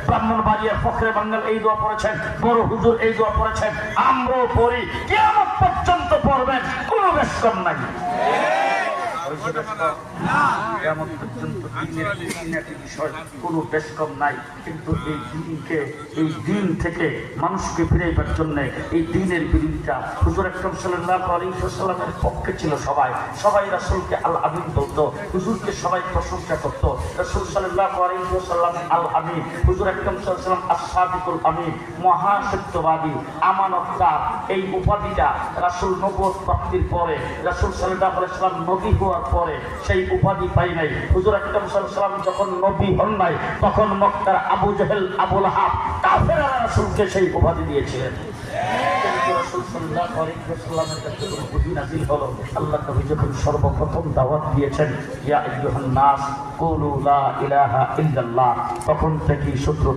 ব্রাহ্মণবাড়িয়ার ফখরে বাঙ্গাল এই দোয়া পড়েছেন, বড় হুজুর এই দোয়া পড়েছেন, আমরাও পড়ি, কিয়ামত পর্যন্ত পড়বেন, কোনো বেশ কম নাই। কিয়ামত পর্যন্ত বিষয় কোনো বেশ কম নাই। কিন্তু এই দিনকে, এই দিন থেকে মানুষকে ফিরাইবার জন্য এই দিনের বিরোধিতা হুজুর আকরাম সাল্লাল্লাহু আলাইহি ওয়াসাল্লামের পক্ষে ছিল। সবাই রাসূলকে আল আমিন বলতো, হুজুরকে সবাই প্রশংসা করত। রাসূল সাল্লাল্লাহু আলাইহি ওয়াসাল্লাম আল আমিন, হুজুর আকরাম সাল্লাল্লাহু আলাইহি ওয়াসাল্লাম আস-সাদিকুল আমিন, মহাসত্যবাদী, আমানতদার। এই উপাধিটা রাসূল নবুয়ত প্রাপ্তির পরে, রাসূল সাল্লাল্লাহু আলাইহি ওয়াসাল্লাম নবী হওয়ার পরে সেই উপাধি পাই নাই। হুজুর আকরাম সাল্লাল্লাহু আলাইহি ওয়াসাল্লাম যখন নবী হন নাই, তখন মক্কার আবু জেহেল, আবু লাহাব, কাফেররা রাসূলকে সেই উপাধি দিয়েছিলেন। রাসূল সাল্লাল্লাহু আলাইহি ওয়াসাল্লামের কাছে ওহী নাযিল হলো। আল্লাহ নবী যখন সর্বপ্রথম দাওয়াত দিয়েছেন, ইয়া আইয়ুহান নাস কুলু লা ইলাহা ইল্লাল্লাহ, তখন থেকেই শত্রু